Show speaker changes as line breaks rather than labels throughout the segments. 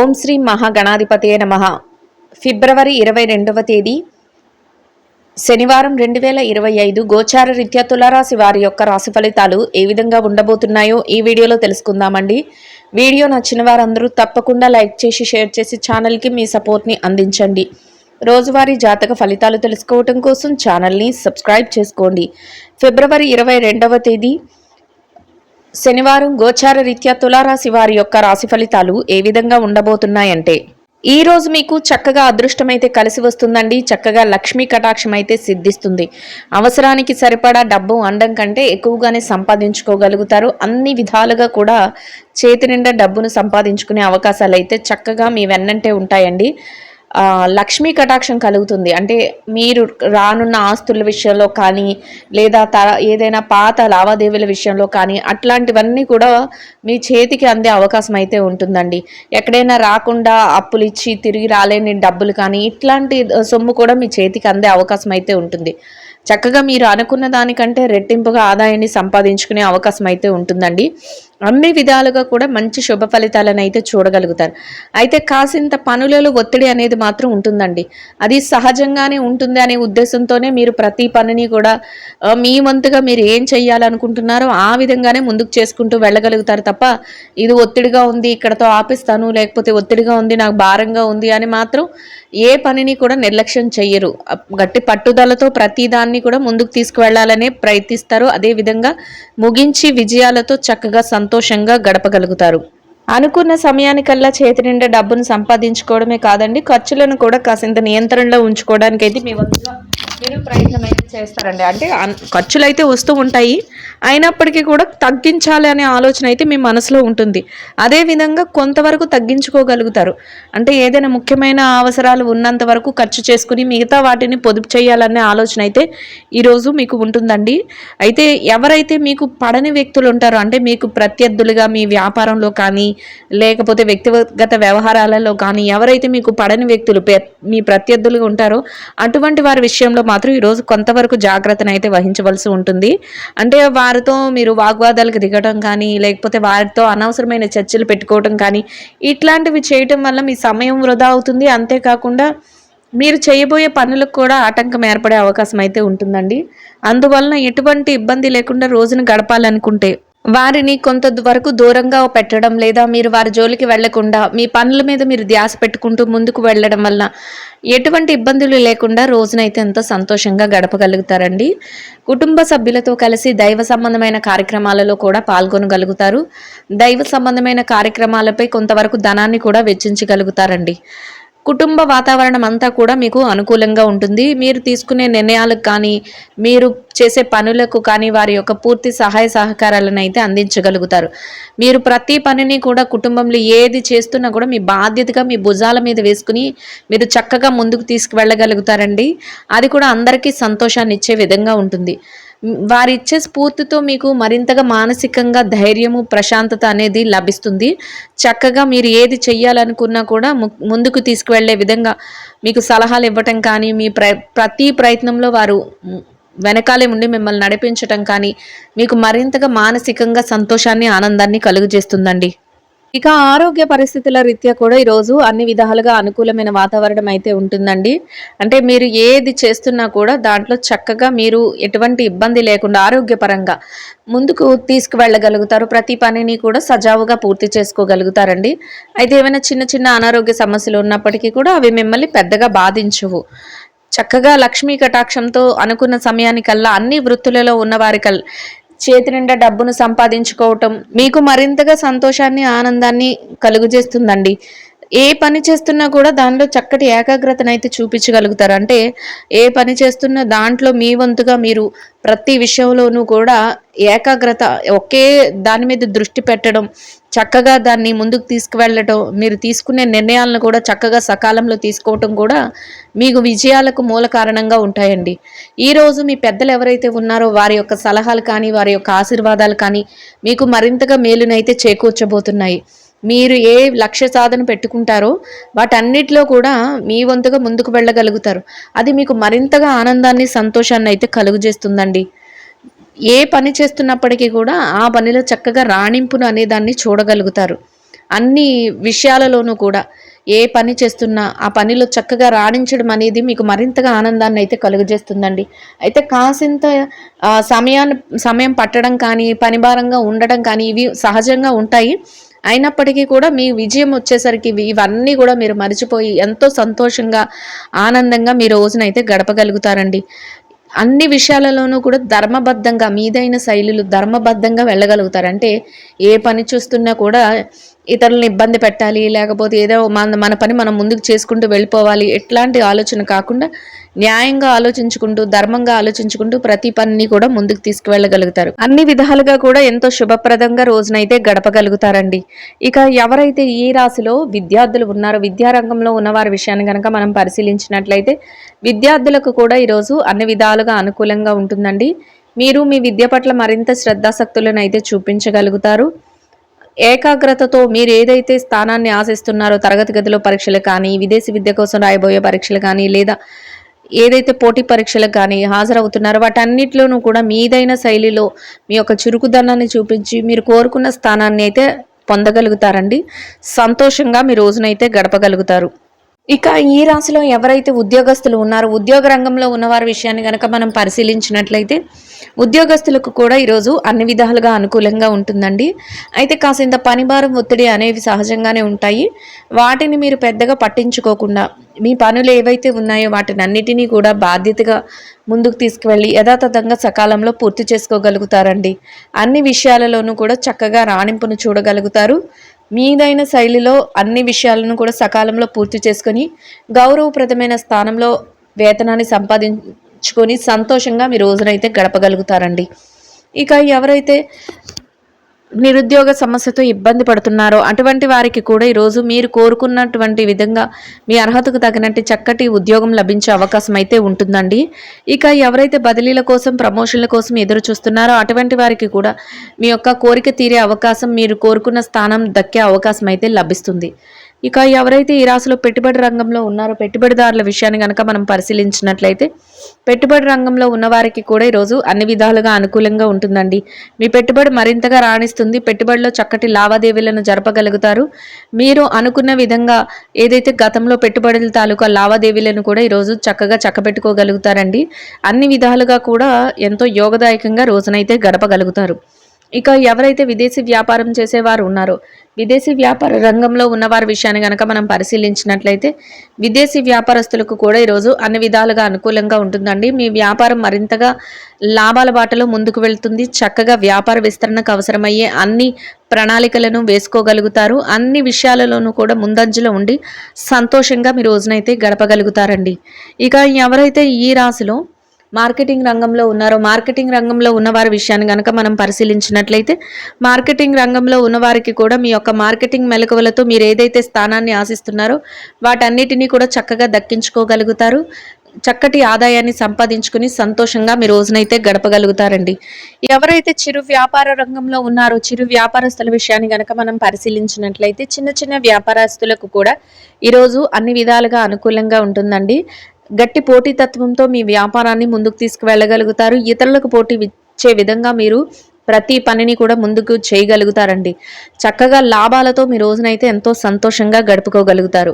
ఓం శ్రీ మహాగణాధిపతయే నమః. ఫిబ్రవరి 22వ తేదీ శనివారం 2025 గోచార రీత్యా తులారాశి వారి యొక్క రాశి ఫలితాలు ఏ విధంగా ఉండబోతున్నాయో ఈ వీడియోలో తెలుసుకుందామండి. వీడియో నచ్చిన వారందరూ తప్పకుండా లైక్ చేసి షేర్ చేసి ఛానల్కి మీ సపోర్ట్ని అందించండి. రోజువారీ జాతక ఫలితాలు తెలుసుకోవడం కోసం ఛానల్ని సబ్స్క్రైబ్ చేసుకోండి. ఫిబ్రవరి 22వ తేదీ శనివారం గోచార రీత్యా తులారాశి వారి యొక్క రాశి ఫలితాలు ఏ విధంగా ఉండబోతున్నాయంటే, ఈ రోజు మీకు చక్కగా అదృష్టమైతే కలిసి వస్తుందండి. చక్కగా లక్ష్మీ కటాక్షం అయితే సిద్ధిస్తుంది. అవసరానికి సరిపడా డబ్బు అండం కంటే ఎక్కువగానే సంపాదించుకోగలుగుతారు. అన్ని విధాలుగా కూడా చేతి నిండా డబ్బును సంపాదించుకునే అవకాశాలు అయితే చక్కగా మీ వెన్నంటే ఉంటాయండి. లక్ష్మీ కటాక్షం కలుగుతుంది. అంటే మీరు రానున్న ఆస్తుల విషయంలో కానీ, లేదా ఏదైనా పాత లావాదేవీల విషయంలో కానీ అట్లాంటివన్నీ కూడా మీ చేతికి అందే అవకాశం అయితే ఉంటుందండి. ఎక్కడైనా రాకుండా అప్పులు ఇచ్చి తిరిగి రాలేని డబ్బులు కానీ ఇట్లాంటి సొమ్ము కూడా మీ చేతికి అందే అవకాశం అయితే ఉంటుంది. చక్కగా మీరు అనుకున్న దానికంటే రెట్టింపుగా ఆదాయాన్ని సంపాదించుకునే అవకాశం అయితే ఉంటుందండి. అన్ని విధాలుగా కూడా మంచి శుభ ఫలితాలను అయితే చూడగలుగుతారు. అయితే కాసింత పనులలో ఒత్తిడి అనేది మాత్రం ఉంటుందండి. అది సహజంగానే ఉంటుంది అనే ఉద్దేశంతోనే మీరు ప్రతి పనిని కూడా మీ వంతుగా మీరు ఏం చెయ్యాలనుకుంటున్నారో ఆ విధంగానే ముందుకు చేసుకుంటూ వెళ్ళగలుగుతారు తప్ప, ఇది ఒత్తిడిగా ఉంది ఇక్కడతో ఆపిస్తాను, లేకపోతే ఒత్తిడిగా ఉంది నాకు భారంగా ఉంది అని మాత్రం ఏ పనిని కూడా నిర్లక్ష్యం చెయ్యరు. గట్టి పట్టుదలతో ప్రతిదాన్ని కూడా ముందుకు తీసుకువెళ్లాలనే ప్రయత్నిస్తారు. అదేవిధంగా ముగించి విజయాలతో చక్కగా సంతోషంగా గడపగలుగుతారు. అనుకున్న సమయానికల్లా చేతి నిండా డబ్బును సంపాదించుకోవడమే కాదండి, ఖర్చులను కూడా కాసింత నియంత్రణలో ఉంచుకోవడానికి అయితే మీ వంతుగా మీరు ప్రయత్నం అయితే చేస్తారండి. అంటే ఖర్చులు అయితే వస్తూ ఉంటాయి, అయినప్పటికీ కూడా తగ్గించాలి అనే ఆలోచన అయితే మీ మనసులో ఉంటుంది. అదేవిధంగా కొంతవరకు తగ్గించుకోగలుగుతారు. అంటే ఏదైనా ముఖ్యమైన అవసరాలు ఉన్నంత వరకు ఖర్చు చేసుకుని మిగతా వాటిని పొదుపు చేయాలనే ఆలోచన అయితే ఈరోజు మీకు ఉంటుందండి. అయితే ఎవరైతే మీకు పడని వ్యక్తులు ఉంటారో, అంటే మీకు ప్రత్యర్థులుగా మీ వ్యాపారంలో కానీ లేకపోతే వ్యక్తిగత వ్యవహారాలలో కానీ ఎవరైతే మీకు పడని వ్యక్తులు మీ ప్రత్యర్థులుగా ఉంటారో అటువంటి వారి విషయంలో మాత్రం ఈరోజు కొంతవరకు జాగ్రత్తను అయితే వహించవలసి ఉంటుంది. అంటే వారితో మీరు వాగ్వాదాలకు దిగడం కానీ, లేకపోతే వారితో అనవసరమైన చర్చలు పెట్టుకోవడం కానీ ఇట్లాంటివి చేయటం వల్ల మీ సమయం వృధా అవుతుంది. అంతేకాకుండా మీరు చేయబోయే పనులకు కూడా ఆటంకం ఏర్పడే అవకాశం అయితే ఉంటుందండి. అందువలన ఎటువంటి ఇబ్బంది లేకుండా రోజును గడపాలనుకుంటే వారిని కొంత వరకు దూరంగా పెట్టడం, లేదా మీరు వారి జోలికి వెళ్లకుండా మీ పనుల మీద మీరు ధ్యాస పెట్టుకుంటూ ముందుకు వెళ్ళడం వల్ల ఎటువంటి ఇబ్బందులు లేకుండా రోజునైతే ఎంతో సంతోషంగా గడపగలుగుతారండి. కుటుంబ సభ్యులతో కలిసి దైవ సంబంధమైన కార్యక్రమాలలో కూడా పాల్గొనగలుగుతారు. దైవ సంబంధమైన కార్యక్రమాలపై కొంతవరకు ధనాన్ని కూడా వెచ్చించగలుగుతారండి. కుటుంబ వాతావరణం అంతా కూడా మీకు అనుకూలంగా ఉంటుంది. మీరు తీసుకునే నిర్ణయాలకు కానీ, మీరు చేసే పనులకు కానీ వారి యొక్క పూర్తి సహాయ సహకారాలను అయితే అందించగలుగుతారు. మీరు ప్రతి పనిని కూడా కుటుంబంలో ఏది చేస్తున్నా కూడా మీ బాధ్యతగా మీ భుజాల మీద వేసుకుని మీరు చక్కగా ముందుకు తీసుకువెళ్ళగలుగుతారండి. అది కూడా అందరికీ సంతోషాన్ని ఇచ్చే విధంగా ఉంటుంది. వారిచ్చే స్ఫూర్తితో మీకు మరింతగా మానసికంగా ధైర్యము, ప్రశాంతత అనేది లభిస్తుంది. చక్కగా మీరు ఏది చెయ్యాలనుకున్నా కూడా ముందుకు తీసుకువెళ్లే విధంగా మీకు సలహాలు ఇవ్వటం కానీ, మీ ప్రతి ప్రయత్నంలో వారు వెనకాలే ఉండి మిమ్మల్ని నడిపించటం కానీ మీకు మరింతగా మానసికంగా సంతోషాన్ని, ఆనందాన్ని కలుగజేస్తుందండి. ఇక ఆరోగ్య పరిస్థితుల రీత్యా కూడా ఈరోజు అన్ని విధాలుగా అనుకూలమైన వాతావరణం అయితే ఉంటుందండి. అంటే మీరు ఏది చేస్తున్నా కూడా దాంట్లో చక్కగా మీరు ఎటువంటి ఇబ్బంది లేకుండా ఆరోగ్యపరంగా ముందుకు తీసుకువెళ్ళగలుగుతారు. ప్రతి పనిని కూడా సజావుగా పూర్తి చేసుకోగలుగుతారండి. అయితే ఏమైనా చిన్న చిన్న అనారోగ్య సమస్యలు ఉన్నప్పటికీ కూడా అవి మిమ్మల్ని పెద్దగా బాధించవు. చక్కగా లక్ష్మీ కటాక్షంతో అనుకున్న సమయానికల్లా అన్ని వృత్తులలో ఉన్నవారి చేతి నిండా డబ్బును సంపాదించుకోవటం మీకు మరింతగా సంతోషాన్ని, ఆనందాన్ని కలుగజేస్తుందండి. ఏ పని చేస్తున్నా కూడా దానిలో చక్కటి ఏకాగ్రతను అయితే చూపించగలుగుతారు. అంటే ఏ పని చేస్తున్నా దాంట్లో మీ వంతుగా మీరు ప్రతి విషయంలోనూ కూడా ఏకాగ్రత, ఒకే దాని మీద దృష్టి పెట్టడం, చక్కగా దాన్ని ముందుకు తీసుకువెళ్ళటం, మీరు తీసుకునే నిర్ణయాలను కూడా చక్కగా సకాలంలో తీసుకోవటం కూడా మీకు విజయాలకు మూల కారణంగా ఉంటాయండి. ఈరోజు మీ పెద్దలు ఎవరైతే ఉన్నారో వారి యొక్క సలహాలు కానీ, వారి యొక్క ఆశీర్వాదాలు కానీ మీకు మరింతగా మేలునైతే చేకూర్చబోతున్నాయి. మీరు ఏ లక్ష్య సాధన పెట్టుకుంటారో వాటన్నిటిలో కూడా మీ వంతుగా ముందుకు వెళ్ళగలుగుతారు. అది మీకు మరింతగా ఆనందాన్ని, సంతోషాన్ని అయితే కలుగజేస్తుందండి. ఏ పని చేస్తున్నప్పటికీ కూడా ఆ పనిలో చక్కగా రాణింపును అనేదాన్ని చూడగలుగుతారు. అన్ని విషయాలలోనూ కూడా ఏ పని చేస్తున్నా ఆ పనిలో చక్కగా రాణించడం అనేది మీకు మరింతగా ఆనందాన్ని అయితే కలుగజేస్తుందండి. అయితే కాసింత సమయం పట్టడం కానీ, పని భారంగా ఉండడం కానీ ఇవి సహజంగా ఉంటాయి. అయినప్పటికీ కూడా మీ విజయం వచ్చేసరికి ఇవన్నీ కూడా మీరు మరిచిపోయి ఎంతో సంతోషంగా, ఆనందంగా మీ రోజునైతే గడపగలుగుతారండి. అన్ని విషయాలలోనూ కూడా ధర్మబద్ధంగా మీదైన శైలులు ధర్మబద్ధంగా వెళ్ళగలుగుతారు. అంటే ఏ పని చూస్తున్నా కూడా ఇతరులను ఇబ్బంది పెట్టాలి, లేకపోతే ఏదో మన పని మనం ముందుకు చేసుకుంటూ వెళ్ళిపోవాలి, ఎట్లాంటి ఆలోచన కాకుండా న్యాయంగా ఆలోచించుకుంటూ, ధర్మంగా ఆలోచించుకుంటూ ప్రతి పనిని కూడా ముందుకు తీసుకువెళ్ళగలుగుతారు. అన్ని విధాలుగా కూడా ఎంతో శుభప్రదంగా రోజునైతే గడపగలుగుతారండి. ఇక ఎవరైతే ఈ రాశిలో విద్యార్థులు ఉన్నారో, విద్యారంగంలో ఉన్నవారి విషయాన్ని కనుక మనం పరిశీలించినట్లయితే విద్యార్థులకు కూడా ఈరోజు అన్ని విధాలుగా అనుకూలంగా ఉంటుందండి. మీరు మీ విద్య పట్ల మరింత శ్రద్ధాశక్తులను అయితే చూపించగలుగుతారు. ఏకాగ్రతతో మీరు ఏదైతే స్థానాన్ని ఆశిస్తున్నారో, తరగతి గదిలో పరీక్షలు కానీ, విదేశీ విద్య కోసం రాయబోయే పరీక్షలు కానీ, లేదా ఏదైతే పోటీ పరీక్షలకు కానీ హాజరవుతున్నారో వాటన్నిటిలోనూ కూడా మీదైన శైలిలో మీ యొక్క చురుకుదనాన్ని చూపించి మీరు కోరుకున్న స్థానాన్ని అయితే పొందగలుగుతారండి. సంతోషంగా మీ రోజునైతే గడపగలుగుతారు. ఇక ఈ రాశిలో ఎవరైతే ఉద్యోగస్తులు ఉన్నారో, ఉద్యోగ రంగంలో ఉన్నవారి విషయాన్ని కనుక మనం పరిశీలించినట్లయితే ఉద్యోగస్తులకు కూడా ఈరోజు అన్ని విధాలుగా అనుకూలంగా ఉంటుందండి. అయితే కాసింత పనిభారం, ఒత్తిడి అనేవి సహజంగానే ఉంటాయి. వాటిని మీరు పెద్దగా పట్టించుకోకుండా మీ పనులు ఏవైతే ఉన్నాయో వాటిని అన్నిటినీ కూడా బాధ్యతగా ముందుకు తీసుకువెళ్ళి యథాతథంగా సకాలంలో పూర్తి చేసుకోగలుగుతారండి. అన్ని విషయాలలోనూ కూడా చక్కగా రాణింపును చూడగలుగుతారు. మీదైన శైలిలో అన్ని విషయాలను కూడా సకాలంలో పూర్తి చేసుకొని గౌరవప్రదమైన స్థానంలో వేతనాన్ని సంపాదించుకొని సంతోషంగా మీ రోజునైతే గడపగలుగుతారండి. ఇక ఎవరైతే నిరుద్యోగ సమస్యతో ఇబ్బంది పడుతున్నారో అటువంటి వారికి కూడా ఈరోజు మీరు కోరుకున్నటువంటి విధంగా మీ అర్హతకు తగినట్టు చక్కటి ఉద్యోగం లభించే అవకాశం అయితే ఉంటుందండి. ఇక ఎవరైతే బదిలీల కోసం, ప్రమోషన్ల కోసం ఎదురు చూస్తున్నారో అటువంటి వారికి కూడా మీ యొక్క కోరిక తీరే అవకాశం, మీరు కోరుకున్న స్థానం దక్కే అవకాశం అయితే లభిస్తుంది. ఇక ఎవరైతే ఈ రాశిలో పెట్టుబడి రంగంలో ఉన్నారో పెట్టుబడిదారుల విషయాన్ని కనుక మనం పరిశీలించినట్లయితే పెట్టుబడి రంగంలో ఉన్నవారికి కూడా ఈరోజు అన్ని విధాలుగా అనుకూలంగా ఉంటుందండి. మీ పెట్టుబడి మరింతగా రాణిస్తుంది. పెట్టుబడిలో చక్కటి లావాదేవీలను జరపగలుగుతారు. మీరు అనుకున్న విధంగా ఏదైతే గతంలో పెట్టుబడుల తాలూకా లావాదేవీలను కూడా ఈరోజు చక్కగా చక్కబెట్టుకోగలుగుతారండి. అన్ని విధాలుగా కూడా ఎంతో యోగదాయకంగా రోజునైతే గడపగలుగుతారు. ఇక ఎవరైతే విదేశీ వ్యాపారం చేసేవారు ఉన్నారో విదేశీ వ్యాపార రంగంలో ఉన్నవారి విషయాన్ని కనుక మనం పరిశీలించినట్లయితే విదేశీ వ్యాపారస్తులకు కూడా ఈరోజు అన్ని విధాలుగా అనుకూలంగా ఉంటుందండి. మీ వ్యాపారం మరింతగా లాభాల బాటలో ముందుకు వెళ్తుంది. చక్కగా వ్యాపార విస్తరణకు అవసరమయ్యే అన్ని ప్రణాళికలను వేసుకోగలుగుతారు. అన్ని విషయాలలోనూ కూడా ముందంజలో ఉండి సంతోషంగా మీ రోజునైతే గడపగలుగుతారండి. ఇక ఎవరైతే ఈ రాశిలో మార్కెటింగ్ రంగంలో ఉన్నారో మార్కెటింగ్ రంగంలో ఉన్నవారి విషయాన్ని కనుక మనం పరిశీలించినట్లయితే మార్కెటింగ్ రంగంలో ఉన్నవారికి కూడా మీ యొక్క మార్కెటింగ్ మెలకువలతో మీరు ఏదైతే స్థానాన్ని ఆశిస్తున్నారో వాటన్నిటినీ కూడా చక్కగా దక్కించుకోగలుగుతారు. చక్కటి ఆదాయాన్ని సంపాదించుకుని సంతోషంగా మీ రోజునైతే గడపగలుగుతారండి. ఎవరైతే చిరు వ్యాపార రంగంలో ఉన్నారో చిరు వ్యాపారస్తుల విషయాన్ని కనుక మనం పరిశీలించినట్లయితే చిన్న చిన్న వ్యాపారస్తులకు కూడా ఈరోజు అన్ని విధాలుగా అనుకూలంగా ఉంటుందండి. గట్టి పోటీతత్వంతో మీ వ్యాపారాన్ని ముందుకు తీసుకువెళ్ళగలుగుతారు. ఇతరులకు పోటీ ఇచ్చే విధంగా మీరు ప్రతి పనిని కూడా ముందుకు చేయగలుగుతారండి. చక్కగా లాభాలతో మీ రోజునైతే ఎంతో సంతోషంగా గడుపుకోగలుగుతారు.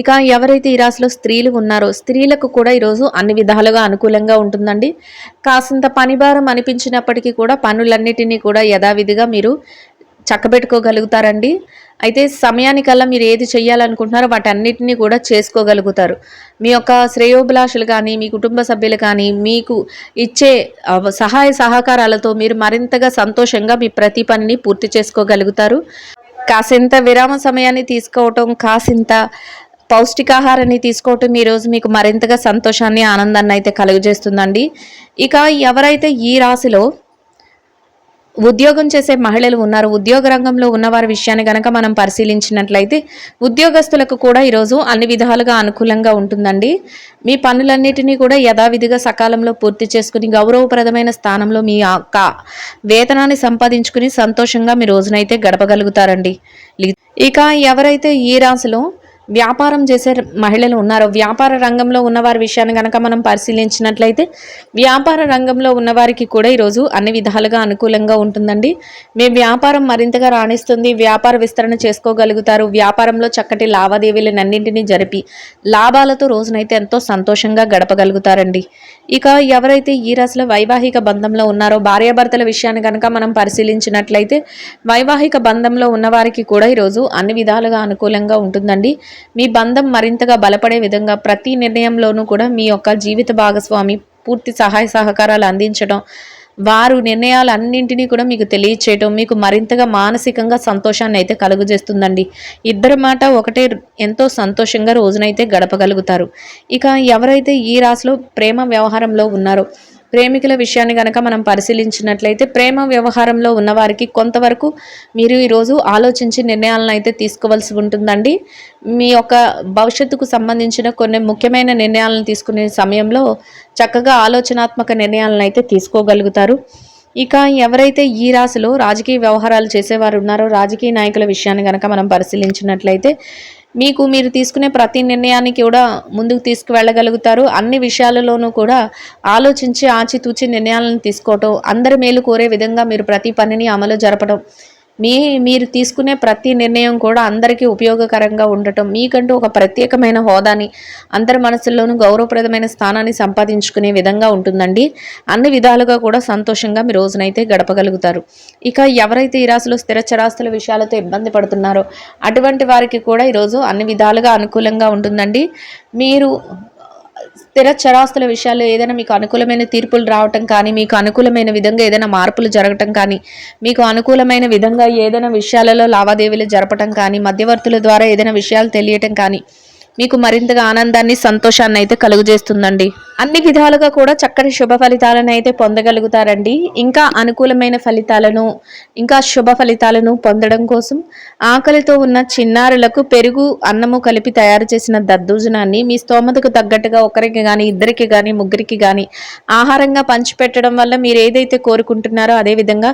ఇక ఎవరైతే ఈ రాశిలో స్త్రీలు ఉన్నారో స్త్రీలకు కూడా ఈరోజు అన్ని విధాలుగా అనుకూలంగా ఉంటుందండి. కాసింత పనిభారం అనిపించినప్పటికీ కూడా పనులన్నిటినీ కూడా యథావిధిగా మీరు చక్కబెట్టుకోగలుగుతారండి. అయితే సమయానికల్లా మీరు ఏది చేయాలనుకుంటున్నారో వాటన్నిటిని కూడా చేసుకోగలుగుతారు. మీ యొక్క శ్రేయోభిలాషులు కానీ మీ కుటుంబ సభ్యులు కానీ మీకు ఇచ్చే సహాయ సహకారాలతో మీరు మరింతగా సంతోషంగా మీ ప్రతి పనిని పూర్తి చేసుకోగలుగుతారు. కాసింత విరామ సమయాన్ని తీసుకోవటం, కాసింత పౌష్టికాహారాన్ని తీసుకోవటం ఈరోజు మీకు మరింతగా సంతోషాన్ని, ఆనందాన్ని అయితే కలుగజేస్తుందండి. ఇక ఎవరైతే ఈ రాశిలో ఉద్యోగం చేసే మహిళలు ఉన్నారు ఉద్యోగ రంగంలో ఉన్నవారి విషయాన్ని కనుక మనం పరిశీలించినట్లయితే ఉద్యోగస్తులకు కూడా ఈరోజు అన్ని విధాలుగా అనుకూలంగా ఉంటుందండి. మీ పనులన్నిటినీ కూడా యథావిధిగా సకాలంలో పూర్తి చేసుకుని గౌరవప్రదమైన స్థానంలో మీ యొక్క వేతనాన్ని సంపాదించుకుని సంతోషంగా మీ రోజునైతే గడపగలుగుతారండి. ఇక ఎవరైతే ఈ రాశిలో వ్యాపారం చేసే మహిళలు ఉన్నారో, వ్యాపార రంగంలో ఉన్నవారి విషయాన్ని కనుక మనం పరిశీలించినట్లయితే వ్యాపార రంగంలో ఉన్నవారికి కూడా ఈరోజు అన్ని విధాలుగా అనుకూలంగా ఉంటుందండి. మీ వ్యాపారం మరింతగా రాణిస్తుంది, వ్యాపార విస్తరణ చేసుకోగలుగుతారు, వ్యాపారంలో చక్కటి లావాదేవీలన్నింటినీ జరిపి లాభాలతో రోజునైతే ఎంతో సంతోషంగా గడపగలుగుతారండి. ఇక ఎవరైతే ఈ రాశిలో వైవాహిక బంధంలో ఉన్నారో, భార్యాభర్తల విషయాన్ని కనుక మనం పరిశీలించినట్లయితే వైవాహిక బంధంలో ఉన్నవారికి కూడా ఈరోజు అన్ని విధాలుగా అనుకూలంగా ఉంటుందండి. మీ బంధం మరింతగా బలపడే విధంగా ప్రతి నిర్ణయంలోనూ కూడా మీ యొక్క జీవిత భాగస్వామి పూర్తి సహాయ సహకారాలు అందించడం, వారు నిర్ణయాలన్నింటినీ కూడా మీకు తెలియచేయటం మీకు మరింతగా మానసికంగా సంతోషాన్ని అయితే కలుగజేస్తుందండి. ఇద్దరి మాట ఒకటే, ఎంతో సంతోషంగా రోజునైతే గడపగలుగుతారు. ఇక ఎవరైతే ఈ రాశిలో ప్రేమ వ్యవహారంలో ఉన్నారో, ప్రేమికుల విషయాన్ని కనుక మనం పరిశీలించినట్లయితే ప్రేమ వ్యవహారంలో ఉన్నవారికి కొంతవరకు మీరు ఈరోజు ఆలోచించి నిర్ణయాలను అయితే తీసుకోవాల్సి ఉంటుందండి. మీ యొక్క భవిష్యత్తుకు సంబంధించిన కొన్ని ముఖ్యమైన నిర్ణయాలను తీసుకునే సమయంలో చక్కగా ఆలోచనాత్మక నిర్ణయాలను అయితే తీసుకోగలుగుతారు. ఇక ఎవరైతే ఈ రాశిలో రాజకీయ వ్యవహారాలు చేసేవారు ఉన్నారో, రాజకీయ నాయకుల విషయాన్ని కనుక మనం పరిశీలించినట్లయితే మీరు తీసుకునే ప్రతి నిర్ణయానికి కూడా ముందుకు తీసుకువెళ్ళగలుగుతారు. అన్ని విషయాలలోనూ కూడా ఆలోచించి ఆచితూచి నిర్ణయాలను తీసుకోవటం, అందరి మేలు కోరే విధంగా మీరు ప్రతి పనిని అమలు జరపడం, మీరు తీసుకునే ప్రతి నిర్ణయం కూడా అందరికీ ఉపయోగకరంగా ఉండటం, మీకంటూ ఒక ప్రత్యేకమైన హోదాని, అందరి మనసుల్లోనూ గౌరవప్రదమైన స్థానాన్ని సంపాదించుకునే విధంగా ఉంటుందండి. అన్ని విధాలుగా కూడా సంతోషంగా మీ రోజునైతే గడపగలుగుతారు. ఇక ఎవరైతే ఈ రాశిలో స్థిర చరాస్తుల విషయాలతో ఇబ్బంది పడుతున్నారో అటువంటి వారికి కూడా ఈరోజు అన్ని విధాలుగా అనుకూలంగా ఉంటుందండి. మీరు స్థిర చరాస్తుల విషయాల్లో ఏదైనా మీకు అనుకూలమైన తీర్పులు రావటం కానీ, మీకు అనుకూలమైన విధంగా ఏదైనా మార్పులు జరగటం కానీ, మీకు అనుకూలమైన విధంగా ఏదైనా విషయాలలో లావాదేవీలు జరపటం కానీ, మధ్యవర్తుల ద్వారా ఏదైనా విషయాలు తెలియటం కానీ మీకు మరింతగా ఆనందాన్ని, సంతోషాన్ని అయితే కలుగజేస్తుందండి. అన్ని విధాలుగా కూడా చక్కటి శుభ ఫలితాలను అయితే పొందగలుగుతారండి. ఇంకా అనుకూలమైన ఫలితాలను, ఇంకా శుభ ఫలితాలను పొందడం కోసం ఆకలితో ఉన్న చిన్నారులకు పెరుగు, అన్నము కలిపి తయారు చేసిన దద్దోజనాన్ని మీ స్తోమతకు తగ్గట్టుగా ఒకరికి కానీ, ఇద్దరికి కానీ, ముగ్గురికి కానీ ఆహారంగా పంచిపెట్టడం వల్ల మీరు ఏదైతే కోరుకుంటున్నారో అదేవిధంగా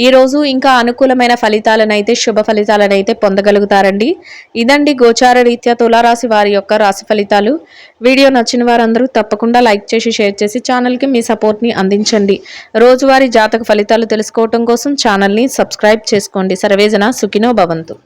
ఈరోజు ఇంకా అనుకూలమైన ఫలితాలను అయితే, శుభ ఫలితాలను అయితే పొందగలుగుతారండి. ఇదండి గోచార రీత్యా తులారాశి వారి యొక్క రాశి ఫలితాలు. వీడియో నచ్చిన వారందరూ తప్పకుండా లైక్ చేసి, షేర్ చేసి ఛానల్కి మీ సపోర్ట్ని అందించండి. రోజువారీ జాతక ఫలితాలు తెలుసుకోవటం కోసం ఛానల్ని సబ్స్క్రైబ్ చేసుకోండి. సర్వేజన సుఖినో భవంతు.